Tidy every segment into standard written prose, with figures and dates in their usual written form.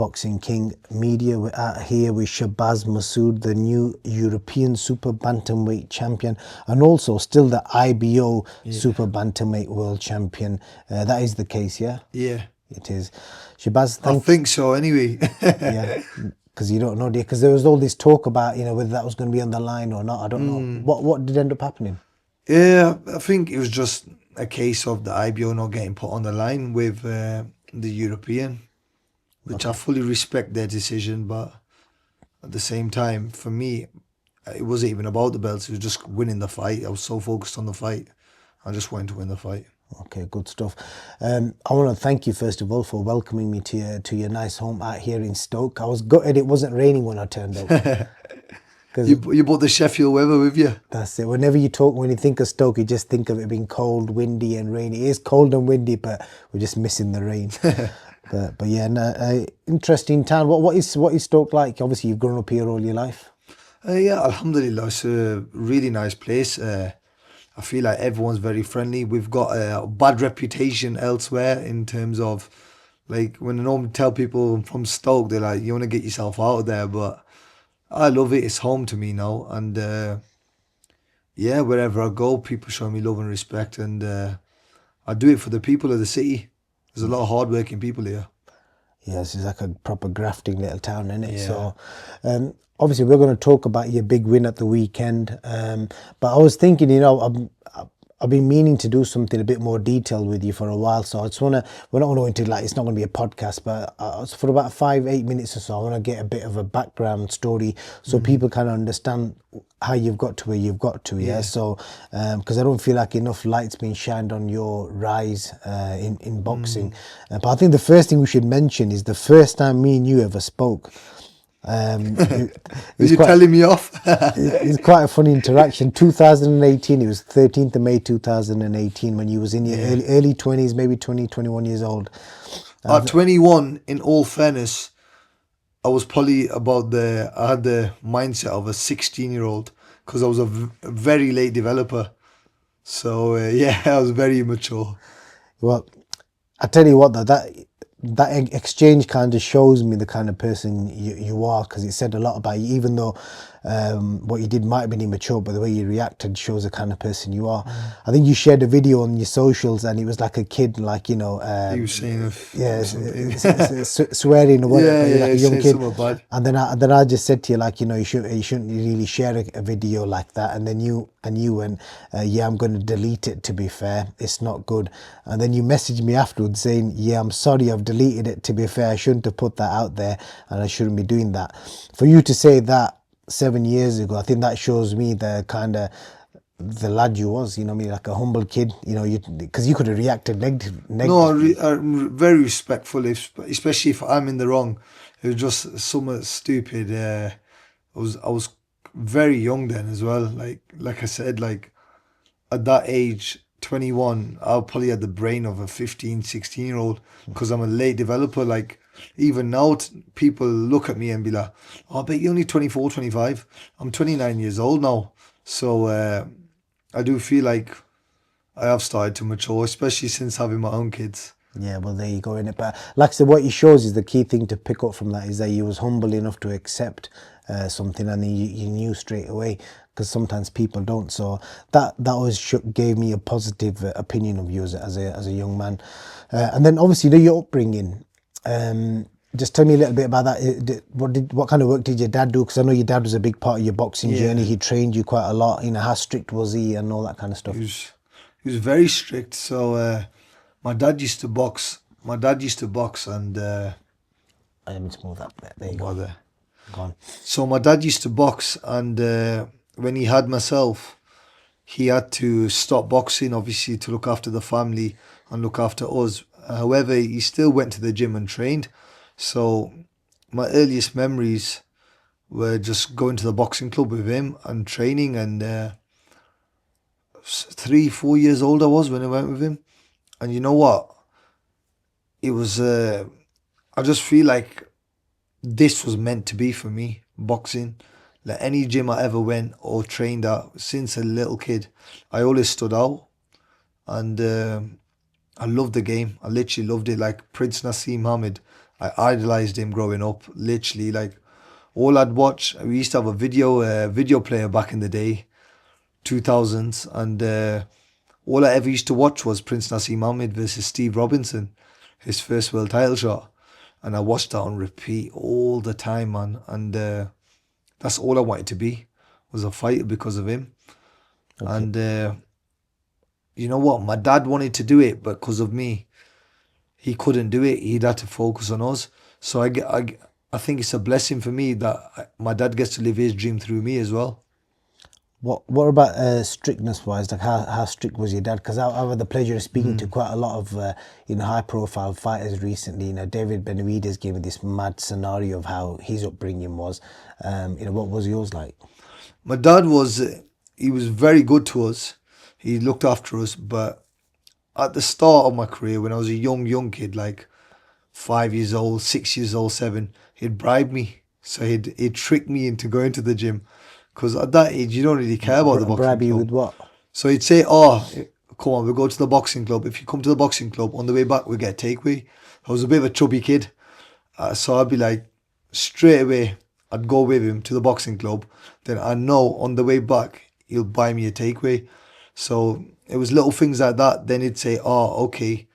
Boxing King Media. We're out here with Shabaz Masoud, the new European Super Bantamweight champion, and also still the IBO Super Bantamweight World Champion. That is the case, yeah? Yeah. It is. Shabaz, I think so anyway. Yeah, because you don't know, dear. Because there was all this talk about, whether that was going to be on the line or not. I don't know. What did end up happening? Yeah, I think it was just a case of the IBO not getting put on the line with the European, which I fully respect their decision, but at the same time, for me, it wasn't even about the belts. It was just winning the fight. I was so focused on the fight. I just wanted to win the fight. Okay, good stuff. I want to thank you first of all for welcoming me to your nice home out here in Stoke. I was gutted it wasn't raining when I turned up. You brought the Sheffield weather with you. That's it. Whenever you think of Stoke, you just think of it being cold, windy, and rainy. It is cold and windy, but we're just missing the rain. but yeah, no, interesting town. What is Stoke like? Obviously, you've grown up here all your life. Yeah, Alhamdulillah, it's a really nice place. I feel like everyone's very friendly. We've got a bad reputation elsewhere in terms of, like, when I normally tell people from Stoke, they're like, you want to get yourself out of there, but I love it. It's home to me now, and yeah, wherever I go, people show me love and respect, and I do it for the people of the city. There's a lot of hardworking people here. Yes, it's like a proper grafting little town, isn't it? Yeah. So, obviously, we're going to talk about your big win at the weekend. But I was thinking, I've been meaning to do something a bit more detailed with you for a while. So I just want to, we're not going to go into, like, it's not going to be a podcast, but for about 5-8 minutes or so, I want to get a bit of a background story so people kind of understand how you've got to where you've got to. Yeah. So, because I don't feel like enough light's been shined on your rise in boxing. But I think the first thing we should mention is the first time me and you ever spoke. You're telling me off? It's quite a funny interaction. 2018, it was 13th of May 2018 when you was in your early 20s, maybe 20, 21 years old. At 21, in all fairness, I was probably I had the mindset of a 16-year-old because I was a very late developer. So yeah, I was very immature. Well, I tell you what, that exchange kind of shows me the kind of person you are, because it said a lot about you, even though what you did might have been immature, but the way you reacted shows the kind of person you are. I think you shared a video on your socials and it was like a kid, like, He was saying swearing or whatever, like a young kid. Bad. And then I just said to you, like, you shouldn't really share a video like that. And then you went, yeah, I'm going to delete it, to be fair. It's not good. And then you messaged me afterwards saying, yeah, I'm sorry, I've deleted it, to be fair. I shouldn't have put that out there and I shouldn't be doing that. For you to say that 7 years ago, I think that shows me the kind of the lad you was, like a humble kid, because you could have reacted negative. No, I'm very respectful, especially if I'm in the wrong. It was just somewhat stupid. I was very young then as well. Like I said, like at that age, 21, I probably had the brain of a 15, 16-year-old because I'm a late developer. Like, even now, people look at me and be like, oh, I bet you're only 24, 25. I'm 29 years old now. So I do feel like I have started to mature, especially since having my own kids. Yeah, well, there you go, innit? But like I said, what he shows is the key thing to pick up from that is that you was humble enough to accept something, and you knew straight away, because sometimes people don't. So that always gave me a positive opinion of you as a young man. And then obviously your upbringing. Just tell me a little bit about that. What kind of work did your dad do? Because I know your dad was a big part of your boxing journey. He trained you quite a lot. How strict was he and all that kind of stuff? He was very strict. So my dad used to box. And let me just move that there. There you go. There. Go on. So my dad used to box, and when he had myself, he had to stop boxing, obviously, to look after the family and look after us. However, he still went to the gym and trained. So my earliest memories were just going to the boxing club with him and training. And 3-4 years old I was when I went with him. And you know what? It was, I just feel like this was meant to be for me, boxing. Like any gym I ever went or trained at since a little kid, I always stood out. And I loved the game. I literally loved it. Like Prince Nassim Hamid, I idolized him growing up. Literally, like all I'd watch. We used to have a video player back in the day, 2000s, and all I ever used to watch was Prince Nassim Ahmed versus Steve Robinson, his first world title shot, and I watched that on repeat all the time, man. And that's all I wanted to be, was a fighter because of him. Okay. And you know what? My dad wanted to do it, but because of me, he couldn't do it. He'd had to focus on us. So I think it's a blessing for me that my dad gets to live his dream through me as well. What about strictness wise? Like how strict was your dad? Because I've had the pleasure of speaking to quite a lot of high profile fighters recently. David Benavidez gave me this mad scenario of how his upbringing was. What was yours like? My dad he was very good to us. He looked after us, but at the start of my career, when I was a young kid, like 5 years old, 6 years old, seven, he'd bribe me. So he'd trick me into going to the gym. Because at that age, you don't really care about the boxing Bribe you club. with what? So he'd say, oh, come on, we'll go to the boxing club. If you come to the boxing club, on the way back, we'll get a takeaway. I was a bit of a chubby kid. So I'd be like, straight away, I'd go with him to the boxing club. Then I know on the way back, he'll buy me a takeaway. So it was little things like that. Then he'd say, oh, okay.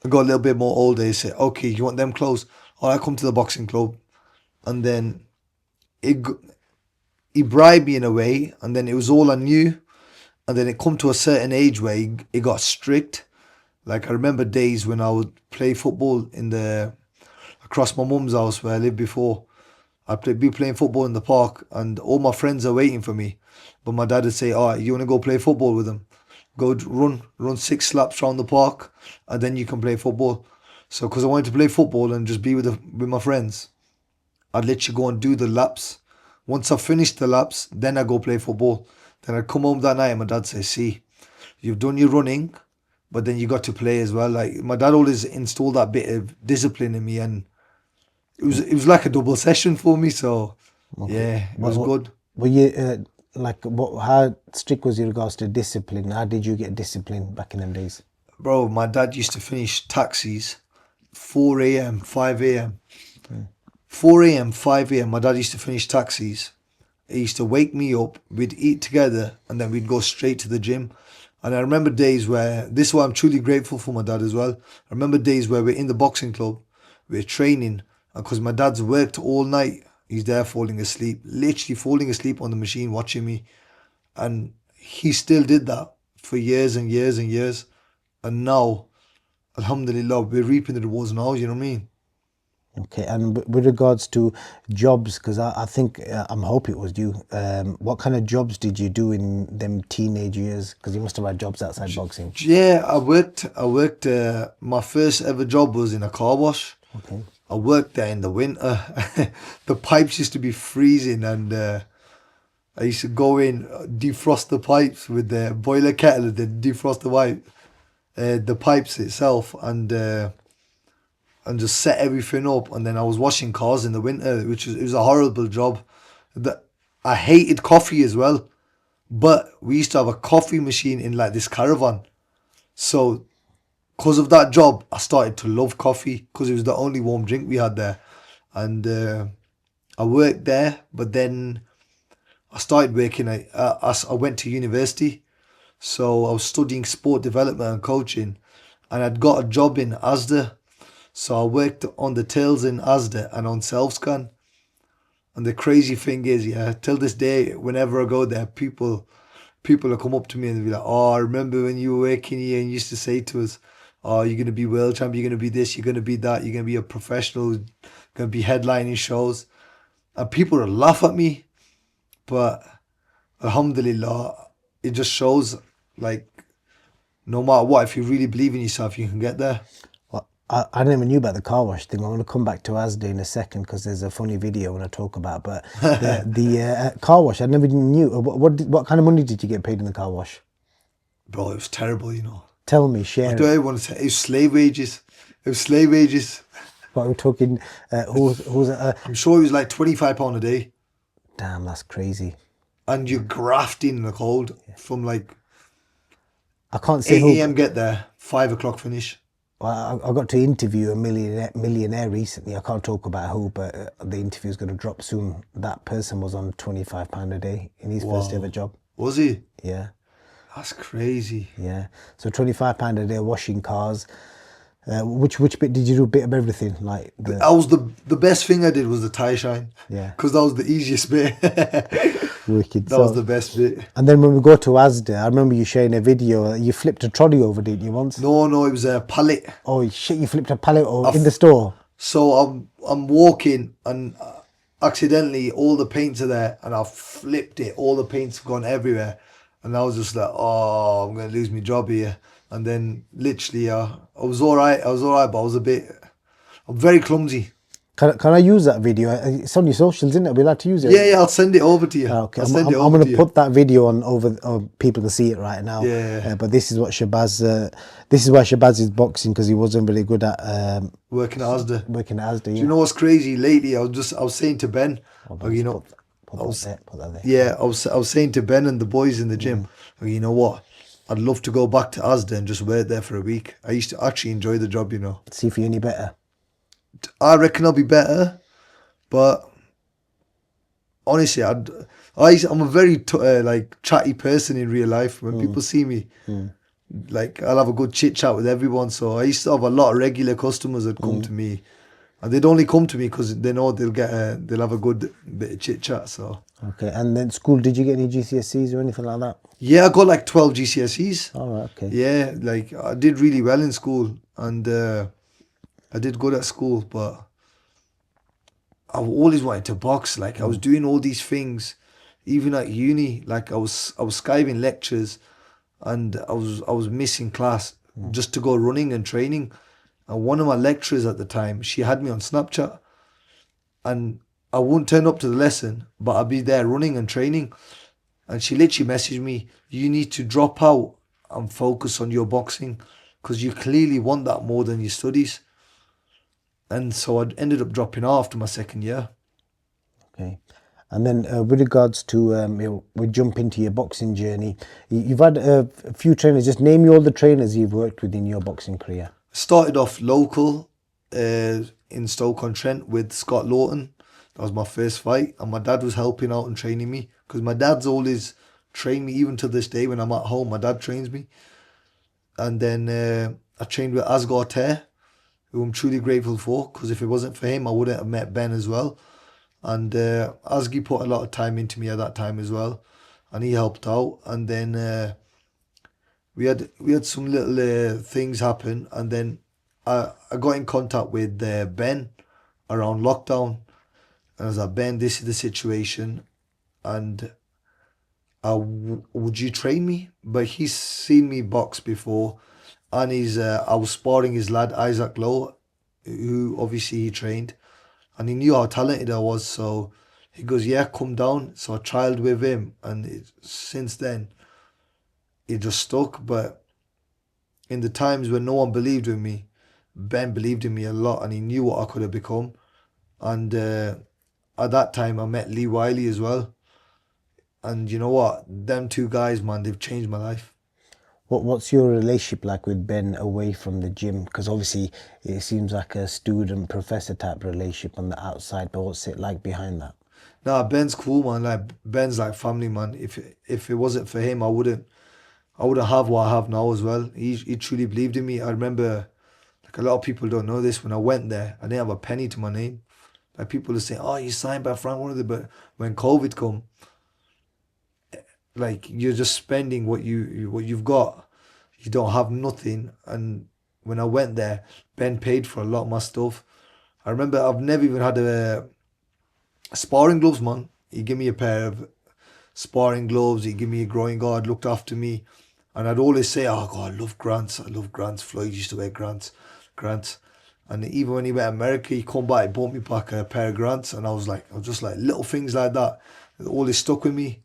I got a little bit more older. He'd say, okay, you want them clothes? Oh, I come to the boxing club. And then he bribed me in a way. And then it was all I knew. And then it come to a certain age where it got strict. Like I remember days when I would play football across my mum's house where I lived before. I'd be playing football in the park and all my friends are waiting for me. But my dad would say, all right, you want to go play football with them? Go run 6 laps around the park and then you can play football. So because I wanted to play football and just be with my friends, I'd literally go and do the laps. Once I finished the laps, then I go play football. Then I'd come home that night and my dad say, see, you've done your running, but then you got to play as well. Like my dad always installed that bit of discipline in me, and it was like a double session for me. So Okay. yeah, it was good. Were you how strict was your regards to discipline? How did you get discipline back in them days? Bro, my dad used to finish taxis 4 a.m., 5 a.m. 4 a.m., 5 a.m. My dad used to finish taxis. He used to wake me up, we'd eat together, and then we'd go straight to the gym. And I remember days where, this is why I'm truly grateful for my dad as well. I remember days where we're in the boxing club, we're training, and because my dad's worked all night, he's there falling asleep, literally falling asleep on the machine watching me. And he still did that for years and years and years. And now, alhamdulillah, we're reaping the rewards now, you know what I mean? Okay, and with regards to jobs, because I think I'm hoping it was you. What kind of jobs did you do in them teenage years? Because you must have had jobs outside boxing. Yeah, I worked, my first ever job was in a car wash. Okay. I worked there in the winter. The pipes used to be freezing, and I used to go in, defrost the pipes with the boiler kettle, and then defrost the pipes itself, and just set everything up. And then I was washing cars in the winter, it was a horrible job. I hated coffee as well, but we used to have a coffee machine in like this caravan. So because of that job, I started to love coffee because it was the only warm drink we had there. And I worked there, but then I started working. I went to university, so I was studying sport development and coaching, and I'd got a job in Asda. So I worked on the tills in Asda and on self-scan. And the crazy thing is, yeah, till this day, whenever I go there, people will come up to me and they'll be like, oh, I remember when you were working here and you used to say to us, oh, you're going to be world champ, you're going to be this, you're going to be that, you're going to be a professional, you're going to be headlining shows. And people will laugh at me. But alhamdulillah, it just shows, like, no matter what, if you really believe in yourself, you can get there. Well, I never knew about the car wash thing. I'm going to come back to Asda in a second because there's a funny video when I talk about. But the car wash, I never knew. What kind of money did you get paid in the car wash? Bro, it was terrible, you know. Tell me, share I don't it. even want to say, it was slave wages. It was slave wages. But we're talking, who's I'm sure it was like £25 a day. damn, that's crazy. And you're grafting in the cold from like I can't say 8 who. a.m. get there, 5 o'clock finish. Well, I got to interview a millionaire recently. I can't talk about who, but the interview's going to drop soon. That person was on £25 a day in his first ever Wow. job. Was he? Yeah, That's crazy. yeah. So £25 a day washing cars. Which bit did you do? A bit of everything, like the That was the best thing I did was the tie shine. yeah, Because that was the easiest bit. wicked. That was So, the best bit. and then when we go to Asda, I remember you sharing a video. You flipped a trolley over, didn't you, once? No, it was a pallet. Oh shit! You flipped a pallet I over in the f- store. So I'm walking and accidentally all the paints are there and I flipped it. All the paints have gone everywhere, and I was just like, oh, I'm gonna lose my job here. And then literally, I was all right. But I'm very clumsy. Can I use that video? It's on your socials, isn't it? Are we allowed to use it? Yeah, I'll send it over to you. Okay, I'll I'm, send I'm, it I'm over going to to you. put that video on over. People can see it right now. Yeah. But this is what Shabaz. This is why Shabaz is boxing, because he wasn't really good at Working at Asda. working at Asda. Do Yeah. you know what's crazy? Lately, I was saying to Ben, Hold oh, on, you just know, put I that was there. Put that there. yeah, I was saying to Ben and the boys in the gym, oh, you know what? I'd love to go back to Asda and just work there for a week. I used to actually enjoy the job, you know. See if you're any better. I reckon I'll be better, but honestly, I'm a very like chatty person in real life. When people see me, like I'll have a good chit chat with everyone. So I used to have a lot of regular customers that come to me, and they'd only come to me because they know they'll have a good bit of chit chat. So Okay. And then school, did you get any GCSEs or anything like that? yeah, I got like 12 GCSEs. All right. Okay. Yeah, like I did really well in school, and I did good at school, but I always wanted to box. Like I was doing all these things, even at uni. Like I was skiving lectures, and I was missing class just to go running and training. And one of my lecturers at the time, she had me on Snapchat, and I wouldn't turn up to the lesson, but I'd be there running and training. And she literally messaged me, "You need to drop out and focus on your boxing, because you clearly want that more than your studies." And so I ended up dropping out after my second year. Okay. And then with regards to, we jump into your boxing journey. You've had a few trainers. Just name me all the trainers you've worked with in your boxing career. Started off local in Stoke-on-Trent with Scott Lawton. That was my first fight, and my dad was helping out and training me, because my dad's always trained me. Even to this day when I'm at home, my dad trains me. And then I trained with Asghar, who I'm truly grateful for, because if it wasn't for him, I wouldn't have met Ben as well. And Asgi put a lot of time into me at that time as well, and he helped out. And then we had some little things happen, and then I got in contact with Ben around lockdown, and I was like, Ben, this is the situation, and would you train me? But he's seen me box before, and I was sparring his lad Isaac Lowe, who obviously he trained, and he knew how talented I was. So he goes, yeah, come down. So I trialed with him, and since then it just stuck. But in the times when no one believed in me, Ben believed in me a lot, and he knew what I could have become. And at that time I met Lee Wiley as well, and you know what, them two guys, man, they've changed my life. What's your relationship like with Ben away from the gym? Because obviously it seems like a student professor type relationship on the outside, but what's it like behind that? Nah, Ben's cool, man. Like Ben's like family, man. If it wasn't for him, I wouldn't have what I have now as well. He truly believed in me. I remember, like a lot of people don't know this, when I went there, I didn't have a penny to my name. Like people are saying, "Oh, you signed by Frank one of the," but when COVID come, like you're just spending what you've got. You don't have nothing. And when I went there, Ben paid for a lot of my stuff. I remember I've never even had a sparring gloves, man. He gave me a pair of sparring gloves. He gave me a groin guard, looked after me. And I'd always say, "Oh God, I love Grants. I love Grants." Floyd used to wear Grants. And even when he went to America, he come back, he bought me back a pair of Grants. And I was just like little things like that. It always stuck with me.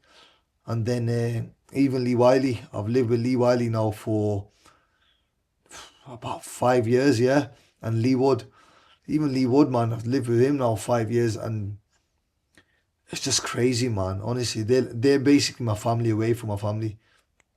And then even Lee Wiley, I've lived with Lee Wiley now for about 5 years, yeah. And even Lee Wood, man, I've lived with him now 5 years, and it's just crazy, man. Honestly, they're basically my family away from my family.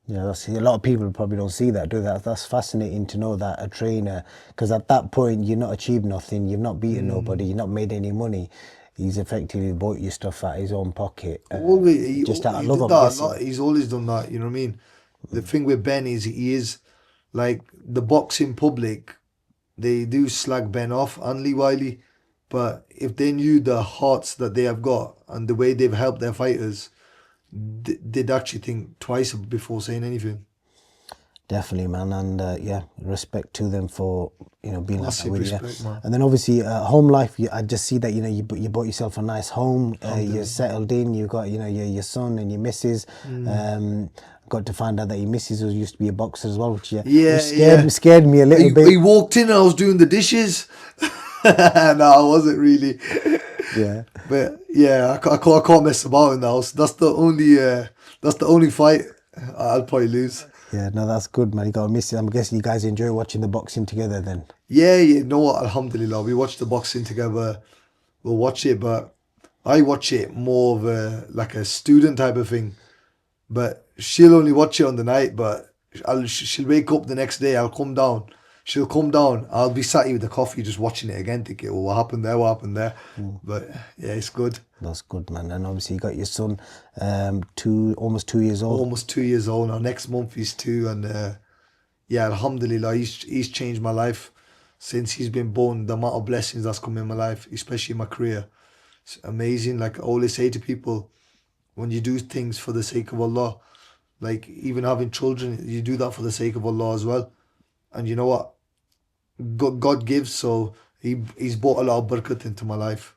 Yeah, that's a lot of people probably don't see that, do that. That's fascinating to know that a trainer, because at that point you've not achieved nothing, you've not beaten nobody, you've not made any money. He's effectively bought your stuff out of his own pocket, Always, just out of he love, did I'm that a lot. guessing. He's always done that. You know what I mean? The thing with Ben is he is like the boxing public. They do slag Ben off and Lee Wiley, but if they knew the hearts that they have got and the way they've helped their fighters, they'd actually think twice before saying anything. Definitely, man, and yeah, respect to them for being like that Massive with you. respect, man. And then obviously home life. I just see that you bought yourself a nice home. You're Alhamdulillah. settled in. You got your son and your missus. Got to find out that your missus was used to be a boxer as well, which Yeah, yeah. scared me a little He bit. walked in and I was doing the dishes. No, I wasn't really. Yeah. But yeah, I can't mess about in the house. That's the only fight I'll probably lose. Yeah, no, that's good, man. You got a missus. I'm guessing you guys enjoy watching the boxing together then. Yeah, you know what? Alhamdulillah, we watch the boxing together. We'll watch it, but I watch it more of a like a student type of thing. But she'll only watch it on the night. But she'll wake up the next day. I'll come down. She'll come down. I'll be sat here with the coffee, just watching it again, thinking, "Oh, what happened there? What happened there?" But yeah, it's good. That's good, man. And obviously you got your son, almost 2 years old. Almost 2 years old now. Next month he's two, and yeah, Alhamdulillah, he's changed my life since he's been born. The amount of blessings that's come in my life, especially in my career, it's amazing. Like I always say to people, when you do things for the sake of Allah, like even having children, you do that for the sake of Allah as well. And you know what? God gives, so he's brought a lot of barakat into my life.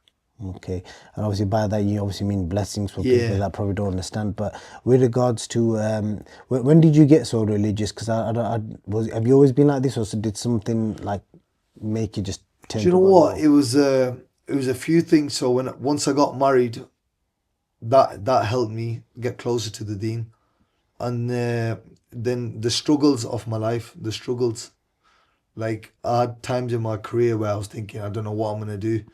Okay, and obviously by that you obviously mean blessings for people Yeah. that probably don't understand. But with regards to when did you get so religious? Because have you always been like this, or did something like make you just Do turn you to know God what? more? It was a few things. So once I got married, that helped me get closer to the Deen, and then the struggles of my life, the struggles. Like I had times in my career where I was thinking, I don't know what I'm gonna do.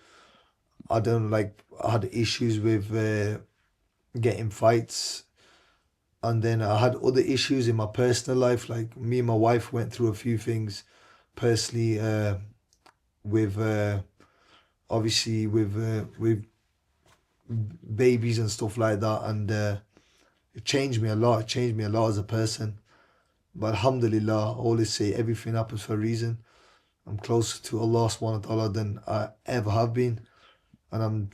I don't like. I had issues with getting fights, and then I had other issues in my personal life. Like me and my wife went through a few things personally with obviously with babies and stuff like that, and it changed me a lot. It changed me a lot as a person. But alhamdulillah, I always say everything happens for a reason. I'm closer to Allah subhanahu wa ta'ala than I ever have been. And I'm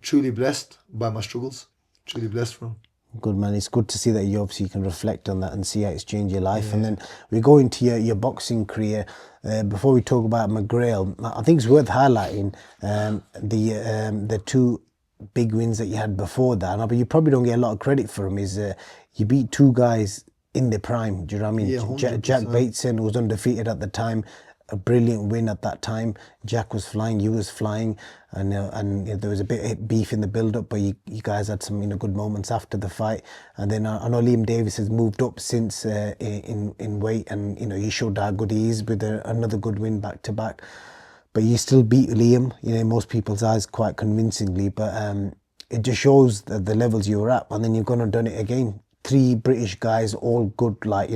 truly blessed by my struggles. Truly blessed from. Good, man. It's good to see that you obviously can reflect on that and see how it's changed your life. And Yeah. then we go into your boxing career. Before we talk about McGrail, I think it's worth highlighting the two big wins that you had before that. But you probably don't get a lot of credit for them. Is you beat two guys in their prime. Do you know what I mean? Yeah, Jack 100%. Bateson was undefeated at the time. A brilliant win at that time. Jack was flying, you was flying, and there was a bit of beef in the build-up, but you guys had some good moments after the fight. And then I know Liam Davis has moved up since in weight, and he showed how good he is with another good win back to back. But you still beat Liam, in most people's eyes, quite convincingly. But it just shows the levels you were at, and then you've gone and done it again. Three British guys, all good, like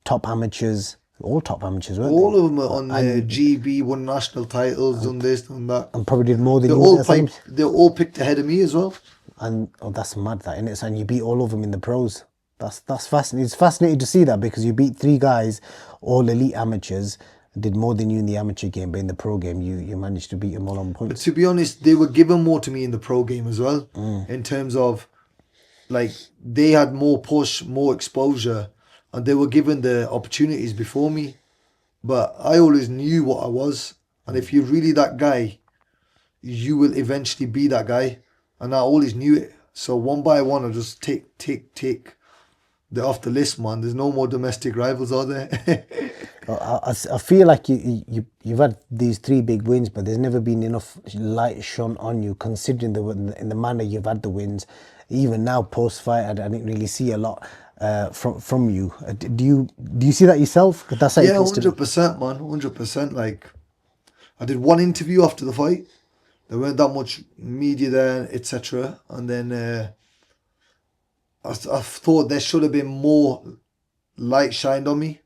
top amateurs. All top amateurs, weren't All they? of them are on GB, won national titles, done this, done that. And probably did more than They're you all at times. they're all picked ahead of me as well. And that's mad, that, isn't it? And you beat all of them in the pros. That's fascinating. It's fascinating to see that, because you beat three guys, all elite amateurs, did more than you in the amateur game, but in the pro game, you managed to beat them all on But points. to be honest, they were given more to me in the pro game as well. In terms of like they had more push, more exposure, and they were given the opportunities before me. But I always knew what I was. And if you're really that guy, you will eventually be that guy. And I always knew it. So one by one, I just tick. They're off the list, man. There's no more domestic rivals, are there? I feel like you've had these three big wins, but there's never been enough light shone on you, considering in the manner you've had the wins. Even now, post fight, I didn't really see a lot from you. Do you see that yourself? 'Cause that's how it Yeah, feels to me. 100%, man. 100%. Like, I did one interview after the fight. There weren't that much media there, etc. And then I thought there should have been more light shined on me.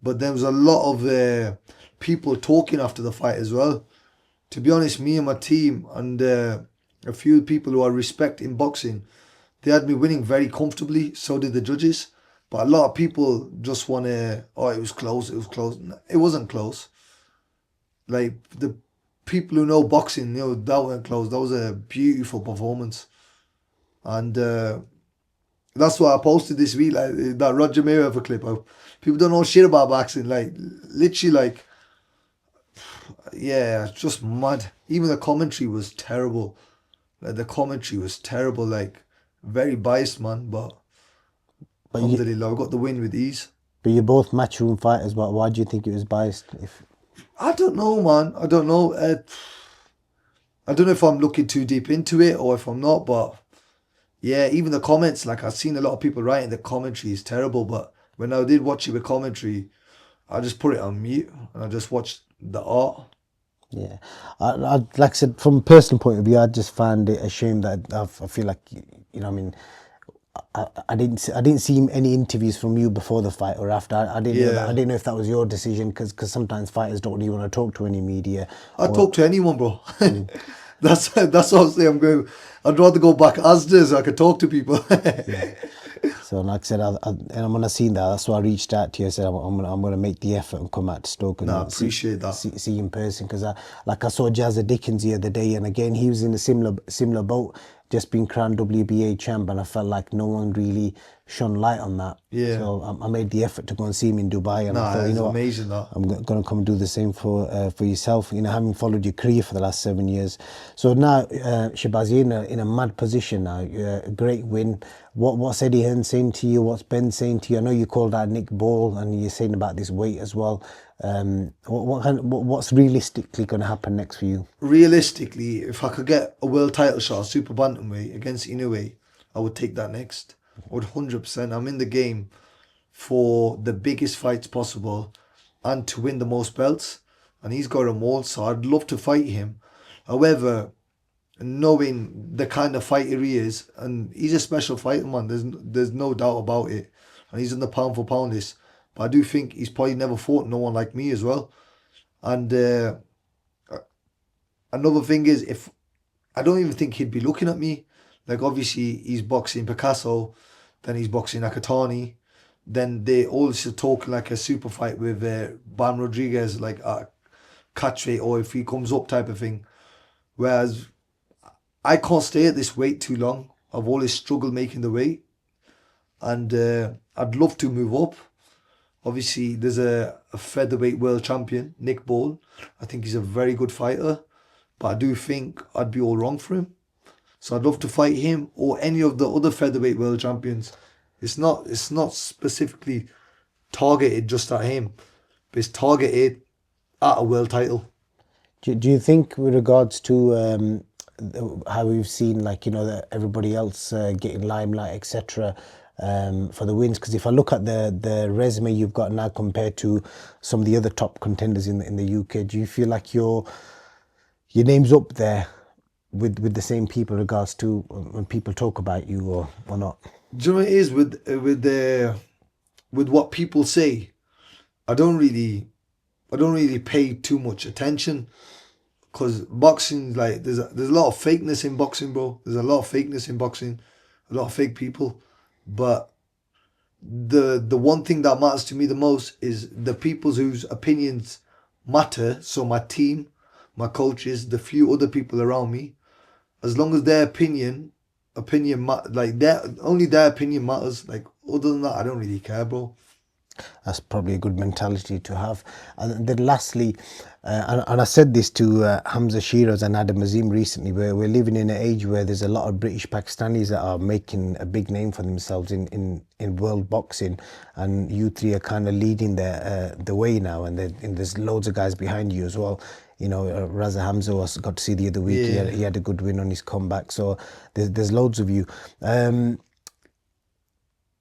But there was a lot of people talking after the fight as well. To be honest, me and my team and a few people who I respect in boxing, they had me winning very comfortably. So did the judges. But a lot of people just want to, oh, it was close, it was close. It wasn't close. Like, the people who know boxing, that wasn't close. That was a beautiful performance. And that's why I posted this week, like that Roger Mayweather clip. People don't know shit about boxing. Like, literally, like, yeah, it's just mad. Even the commentary was terrible. Like, the commentary was terrible. Like, very biased, man. But But you, alhamdulillah, I got the win with ease. but you're both matchroom fighters. But why do you think it was biased? If I don't know, man. I don't know. I don't know if I'm looking too deep into it or if I'm not. But yeah, even the comments, like, I've seen a lot of people writing the commentary is terrible. But when I did watch it with commentary, I just put it on mute and I just watched the art. Yeah, like I said, from a personal point of view, I just find it a shame that I feel like, I mean, I didn't see any interviews from you before the fight or after. I didn't know that. I Yeah. didn't know if that was your decision because sometimes fighters don't really want to talk to any media. I Or talk to anyone, bro. That's what I'm saying. I'd rather go back Asda so I could talk to people. so, like I said, and when I seen that, that's why I reached out to you. I said I'm gonna make the effort and come out to Stoke Nah, I and appreciate that. see you in person because I saw Jazza Dickens the other day, and again he was in a similar boat, just being crowned WBA champ, and I felt like no one really shone light on that. Yeah. So I made the effort to go and see him in Dubai, and I Nah, thought, it's what, amazing that. I'm going to come and do the same for yourself. Having followed your career for the last 7 years. So now, Shabaz, you're in a mad position now. A great win. What's Eddie Hearn saying to you? What's Ben saying to you? I know you called out Nick Ball, and you're saying about this weight as well. What's realistically going to happen next for you? Realistically, if I could get a world title shot, super bantamweight against Inoue, I would take that next. I would 100%. I'm in the game for the biggest fights possible and to win the most belts. And he's got them all, so I'd love to fight him. However, knowing the kind of fighter he is, and he's a special fighter, man. There's no doubt about it. And he's in the pound for pound list. But I do think he's probably never fought no one like me as well. And another thing is, if I don't even think he'd be looking at me. Like, obviously, he's boxing Picasso, then he's boxing Nakatani. Then they also talk like a super fight with Bam Rodriguez, like a catch weight or if he comes up type of thing. Whereas I can't stay at this weight too long. I've always struggled making the weight. And I'd love to move up. Obviously, there's a featherweight world champion, Nick Ball. I think he's a very good fighter. But I do think I'd be all wrong for him. So I'd love to fight him or any of the other featherweight world champions. It's not specifically targeted just at him, but it's targeted at a world title. Do you think, with regards to how we've seen, like, that everybody else getting limelight, etc., for the wins? Because if I look at the resume you've got now compared to some of the other top contenders in the UK, do you feel like your name's up there with the same people in regards to when people talk about you or not? Do you know what it is with what people say? I don't really pay too much attention because boxing, like, there's a lot of fakeness in boxing, bro. There's a lot of fakeness in boxing, a lot of fake people. But the one thing that matters to me the most is the people whose opinions matter. So my team, my coaches, the few other people around me. As long as their like only their opinion matters. Like, other than that, I don't really care, bro. That's probably a good mentality to have. And then lastly, and I said this to Hamzah, Sheeraz and Azim recently, where we're living in an age where there's a lot of British Pakistanis that are making a big name for themselves in world boxing, and you three are kind of leading the way now, and there's loads of guys behind you as well. Raza Hamzah was got to see the other week. Yeah. He had a good win on his comeback. So there's loads of you.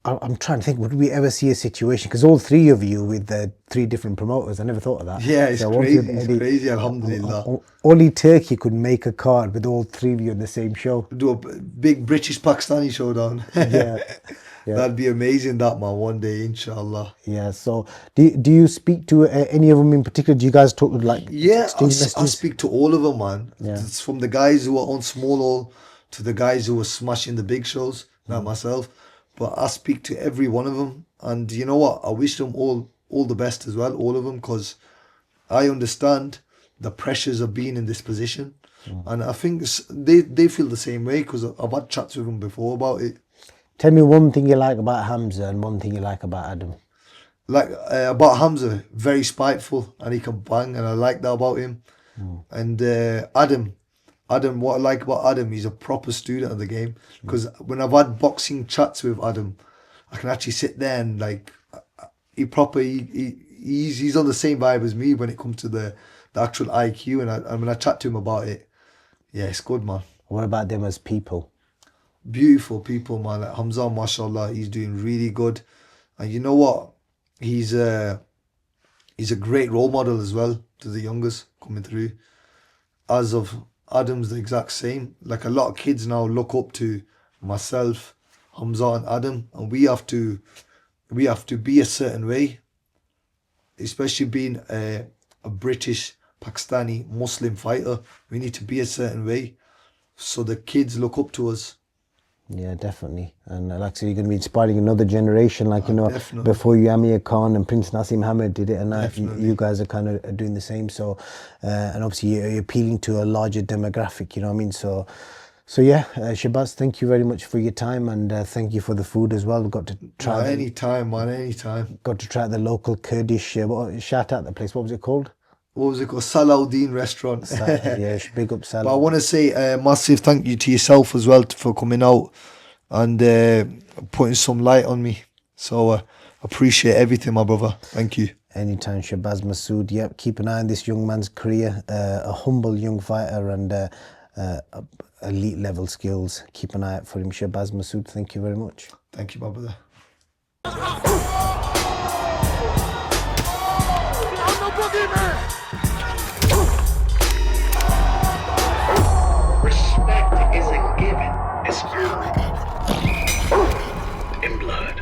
I'm trying to think, would we ever see a situation, because all three of you with the three different promoters, I never thought of that. Yeah, it's So once crazy. you- It's Eddie- crazy. Alhamdulillah. Only Turkey could make a card with all three of you in the same show. Do a big British Pakistani showdown. Yeah. Yeah. That'd be amazing, that man, one day, inshallah. Yeah. So do you speak to any of them in particular? Do you guys talk like Yeah, exchange I messages? speak to all of them, man. Yeah. It's from the guys who are on small hall to the guys who are smashing the big shows, like myself. But I speak to every one of them, and you know what? I wish them all the best as well, all of them, because I understand the pressures of being in this position, and I think they feel the same way because I've had chats with them before about it. Tell me one thing you like about Hamzah and one thing you like about Adam. Like about Hamza, very spiteful and he can bang, and I like that about him. And Adam, what I like about Adam, he's a proper student of the game. Because when I've had boxing chats with Adam, I can actually sit there and like he's on the same vibe as me when it comes to the actual IQ, and when I chat to him about it, yeah, it's good, man. What about them as people? Beautiful people, man. Like Hamzah, mashallah, he's doing really good, and you know what? He's a great role model as well to the youngest coming through. As of Adam's the exact same. Like a lot of kids now look up to myself, Hamzah, and Adam, and we have to be a certain way, especially being a British Pakistani Muslim fighter. We need to be a certain way so the kids look up to us. Yeah, definitely. And like I said, you're going to be inspiring another generation. Like, you know, definitely. before you, Amir Khan and Prince Nassim Hamid did it, and now Definitely. you guys are kind of doing the same. So, and obviously you're appealing to a larger demographic, you know what I mean? So yeah, Shabaz, thank you very much for your time, and thank you for the food as well. We got to try Anytime, man, anytime. got to try the local Kurdish, shout out the place, what was it called? What was it called? Salahuddin restaurant. Yeah, big up But I Salah. want to say a massive thank you to yourself as well for coming out and putting some light on me. So appreciate everything, my brother. Thank you. Anytime, Shabaz Masoud. Yep, keep an eye on this young man's career. A humble young fighter and elite level skills. Keep an eye out for him, Shabaz Masoud. Thank you very much. Thank you, my brother. Respect isn't given, it's earned in blood.